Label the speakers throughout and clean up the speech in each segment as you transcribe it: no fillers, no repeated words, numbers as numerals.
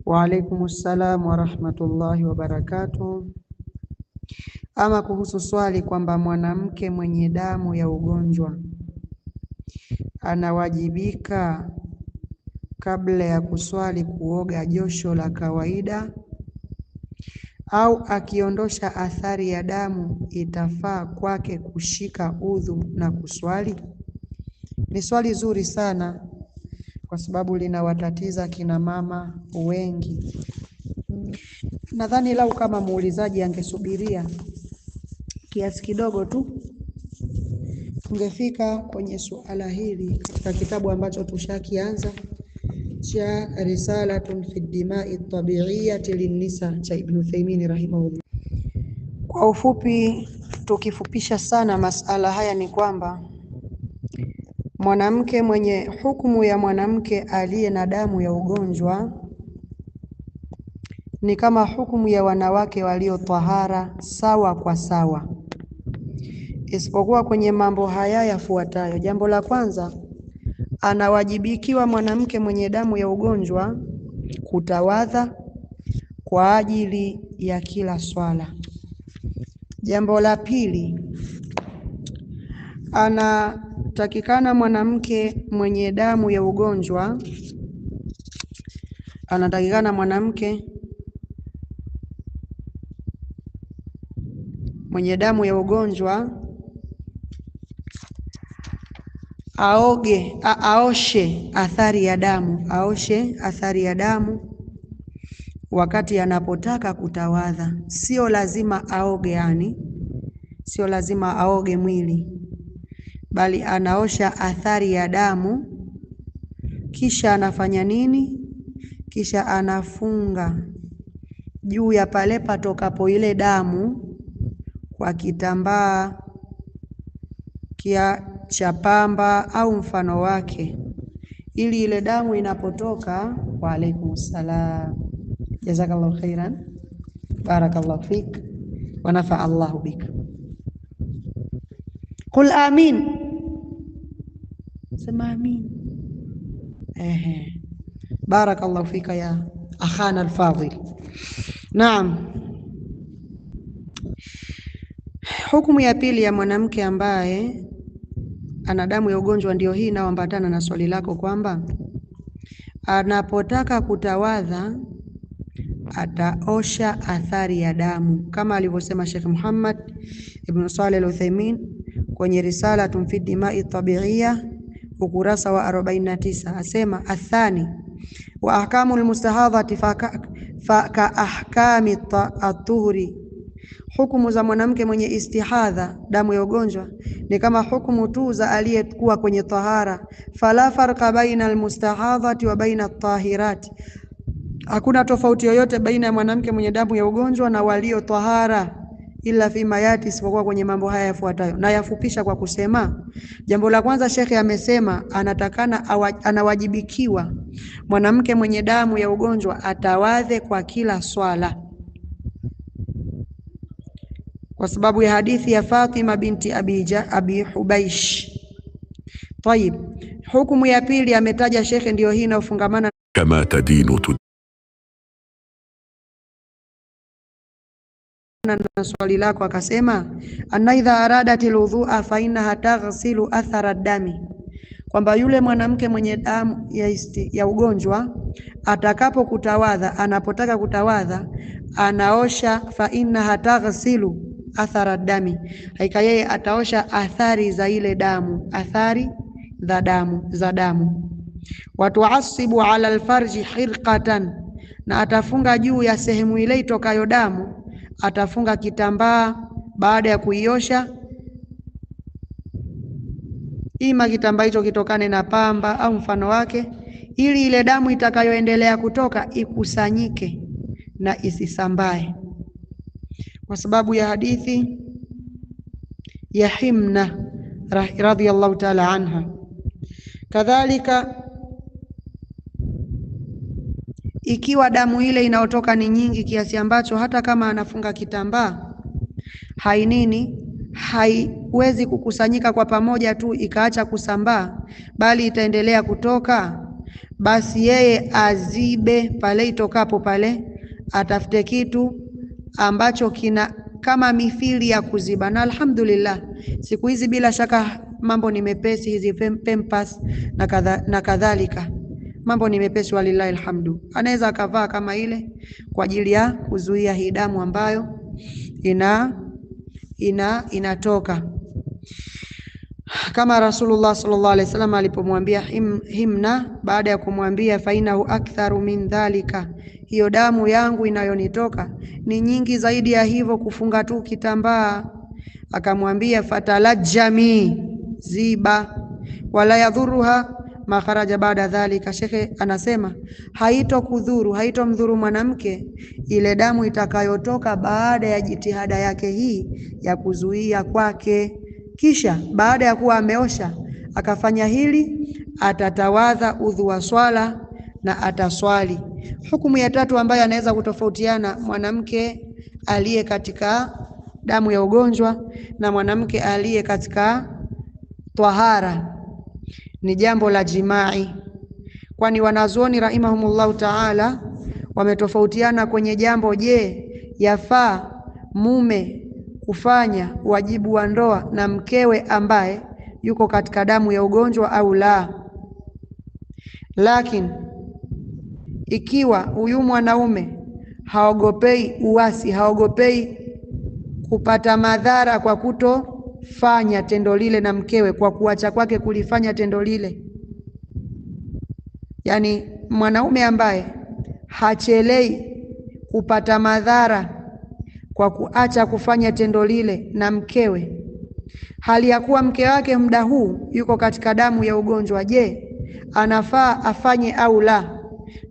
Speaker 1: Wa alaikumussalam wa rahmatullahi wa barakatuh. Ama kuhusu swali kwamba mwanamke mwenye damu ya ugonjwa anawajibika kabla ya kuswali kuoga josho la kawaida, au akiondosha athari ya damu itafaa kwake kushika udhu na kuswali? Ni swali zuri sana kwa sababu linawatatiza kina mama wengi. Nadhani lau kama muulizaji angesubiria kiasi kidogo tu, tungefika kwenye suala hili katika kitabu ambacho tushakianza cha Risalatun fi Dimai Tabiiyati Linnisa cha Ibn Uthaymeen rahimahullah. Kwa ufupi, tukifupisha sana masala haya, ni kwamba mwanamke mwenye hukumu ya mwanamke aliye na damu ya ugonjwa ni kama hukumu ya wanawake walio tahara sawa kwa sawa, isipokuwa kwenye mambo haya yafuatayo. Jambo la kwanza, anawajibikiwa mwanamke mwenye damu ya ugonjwa kutawadha kwa ajili ya kila swala. Jambo la pili, anatakikana mwanamke mwenye damu ya ugonjwa aoshe athari ya damu wakati anapotaka kutawadha. Sio lazima aoge, sio lazima aoge mwili, bali anaosha athari ya damu. Kisha anafanya nini? Kisha anafunga juu ya pale patokapo ile damu kwa kitambaa cha pamba au mfano wake, ili ile damu inapotoka. Wa alaikumussalam, jazakallahu khairan, barakallahu fik wa nafa Allahu bik. Qul amin, sema amin. Barakallahu fika ya akhana alfadhil. Naam. Hukumu ya pili ya mwanamke ambaye ana damu ya ugonjwa ndio hii inayoambatana na swali lako, kwamba anapotaka kutawadha ataosha athari ya damu, kama alivyosema Sheikh Muhammad ibn Saleh al-Uthaymeen kwenye Risalatun fi Dimai Tabiiyya ukurasa wa 49, asema athani wa ahkamul mustahadhati fa ahkami at-tuhri, hukumu za mwanamke mwenye istihadha, damu ya ugonjwa, ni kama hukumu tu za aliyekuwa kwenye tahara. Fala farqa baina almustahadhati wa baina at-tahirati, hakuna tofauti yoyote baina ya mwanamke mwenye damu ya ugonjwa na walio tahara, ila fi mayati, isipokuwa kwenye mambo haya yafuatayo. Na yafupisha kwa kusema, jambo la kwanza shekhe amesema anawajibikiwa mwanamke mwenye damu ya ugonjwa atawadhe kwa kila swala, kwa sababu ya hadithi ya Fatima binti Abi Hubaish. Tayib, hukumu ya pili ametaja shekhe ndio hii inayofungamana
Speaker 2: kama tadinu
Speaker 1: na swali lako, akasema anna idha aradatil wudhu'a fa innaha taghsilu athara dami, kwamba yule mwanamke mwenye damu ya ugonjwa anapotaka kutawadha anaosha, fa innaha taghsilu athara dami, haika yeye ataosha athari za ile damu, athari za damu. Watuasibu ala alfarji hirqatan, na atafunga juu ya sehemu ile itokayo damu, atafunga kitambaa baada ya kuiosha, ima kitambaa hicho kitokane na pamba au mfano wake, ili ile damu itakayoendelea kutoka ikusanyike na isisambae, kwa sababu ya hadithi ya Himna radhiyallahu ta'ala anha. Kadhalika, ikiwa damu ile inayotoka ni nyingi kiasi ambacho hata kama anafunga kitambaa haiwezi kukusanyika kwa pamoja tu ikaacha kusambaa, bali itaendelea kutoka, basi yeye azibe pale itokapo pale, atafute kitu ambacho kina kama mithili ya kuziba. Na alhamdulillah siku hizi bila shaka mambo ni mepesi, hizi Pampers na kadhalika, mambo ni mepesi, walillahi alhamdu. Anaweza akavaa kama ile kwa ajili ya kuzuia hii damu ambayo inatoka, kama Rasulullah sallallahu alaihi wasallam alipomwambia himna, baada ya kumwambia fainahu aktharu min dhalika, hiyo damu yangu inayonitoka ni nyingi zaidi ya hivyo, kufunga tu kitambaa. Akamwambia fatalajjami, ziba, wala yadhuruha ma kharaja baada dhalika. Shekhe anasema haitomdhuru mwanamke ile damu itakayotoka baada ya jitihada yake hii ya kuzuia kwake. Kisha baada ya kuwa ameosha akafanya hili, atatawadha udhu wa swala na ataswali. Hukumu ya tatu ambayo anaweza kutofautiana mwanamke aliye katika damu ya ugonjwa na mwanamke aliye katika tahara ni jambo la jimai, kwani wanazuoni rahimahumullahu ta'ala wametofautiana kwenye jambo. Je, yafaa mume kufanya wajibu wa ndoa na mkewe ambaye yuko katika damu ya ugonjwa au la? Lakini ikiwa huyu mwanaume haogopei uasi, haogopei kupata madhara kwa kutofanya tendo lile na mkewe, kwa kuacha kwake kulifanya tendo lile, yani mwanaume ambaye hachelei kupata madhara kwa kuacha kufanya tendo lile na mkewe, hali ya kuwa mke wake muda huu yuko katika damu ya ugonjwa, je, anafaa afanye au la?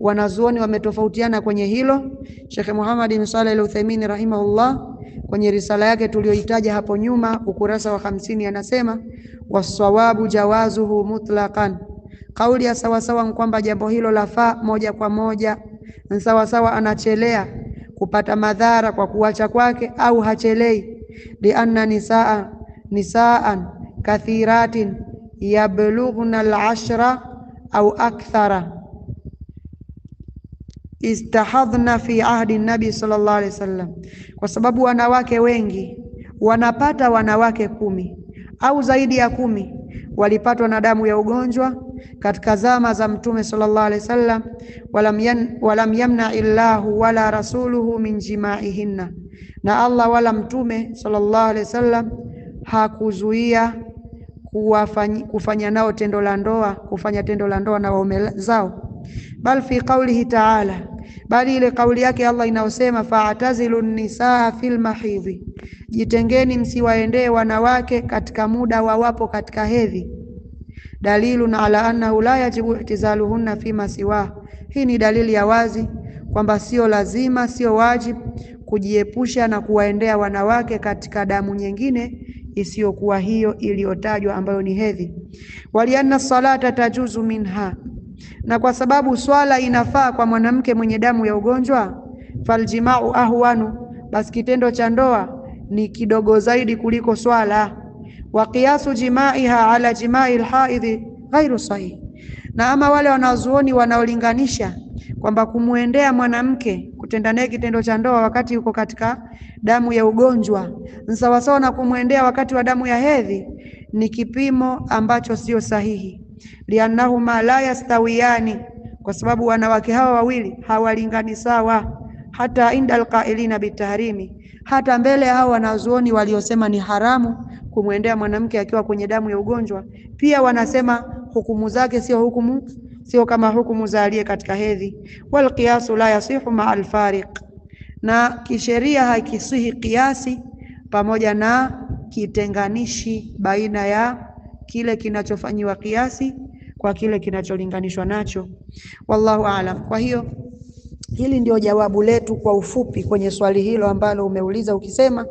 Speaker 1: Wanazuoni wametofautiana kwenye hilo. Sheikh Muhammad bin Saleh al-Uthaymeen rahimahullah kwenye risala yake tuliyoitaja hapo nyuma ukurasa wa 50 anasema wasawabu jawazuhu mutlaqan, kauli ya sawasawa kwamba jambo hilo lafaa moja kwa moja. Sawasawa anachelea kupata madhara kwa kuacha kwake au hachelei, lianna nisaan kathiratin yablughna al-ashra au akthara istahadhna fi ahdi nabi sallallahu alaihi wasallam, kwa sababu wanawake wengi wanapata wanawake 10 au zaidi ya 10 walipatwa na damu ya ugonjwa katika zama za Mtume sallallahu alaihi wasallam. Walam yamna illahu wala rasuluhu min jimaihinna, na Allah wala Mtume sallallahu alaihi wasallam hakuzuia kufanya nao tendo la ndoa, kufanya tendo la ndoa na waume zao. Bal fi qawlihi ta'ala, bali ile kauli yake Allah inaosema fa'tazilu nisaa fil mahidhi, jitengeni msiwaendee wanawake katika muda wawapo katika hedhi. Dalilun ala annahu la yajibu ihtizaluhunna fima siwa, hii ni dalili ya wazi kwamba sio lazima, sio wajibu kujiepusha na kuwaendea wanawake katika damu nyingine isiyokuwa hiyo iliyotajwa ambayo ni hedhi. Walianna salata tajuzu minha, na kwa sababu swala inafaa kwa mwanamke mwenye damu ya ugonjwa, faljimau ahwanu, basi kitendo cha ndoa ni kidogo zaidi kuliko swala. Wa qiyasu jimaiha ala jimai alhaidhi ghairu sahih, na ama wale wanazuoni wanaolinganisha kwamba kumuendea mwanamke kutenda naye kitendo cha ndoa wakati yuko katika damu ya ugonjwa sawa sawa na kumuendea wakati wa damu ya hedhi, ni kipimo ambacho sio sahihi. Liannahuma la yastawiyani, kwa sababu wanawake hawa wawili hawalingani sawa. Hata inda alqailina bitahrimi, hata mbele hao wanazuoni waliosema ni haramu kumuendea mwanamke akiwa kwenye damu ya ugonjwa, pia wanasema hukumu zake sio kama hukumu za aliye katika hedhi. Wal qiyasu la yasihu ma al fariq, na kisheria haikisihi kiasi pamoja na kitenganishi baina ya kile kinachofanywa kiasi kwa kile kinacholinganishwa nacho. Wallahu aalam. Kwa hiyo hili ndio jawabu letu kwa ufupi kwenye swali hilo ambalo umeuliza ukisema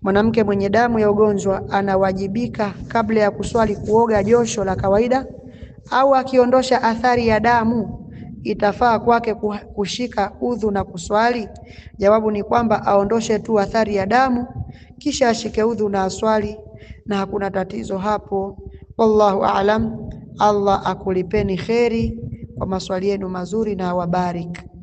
Speaker 1: mwanamke mwenye damu ya ugonjwa anawajibika kabla ya kuswali kuoga josho la kawaida, au akiondosha athari ya damu itafaa kwake kushika udhu na kuswali? Jawabu ni kwamba aondoshe tu athari ya damu kisha ashike udhu na aswali, na hakuna tatizo hapo. Wallahu aalam. Allah akulipeni kheri kwa kwa maswali yenu mazuri na awabarik.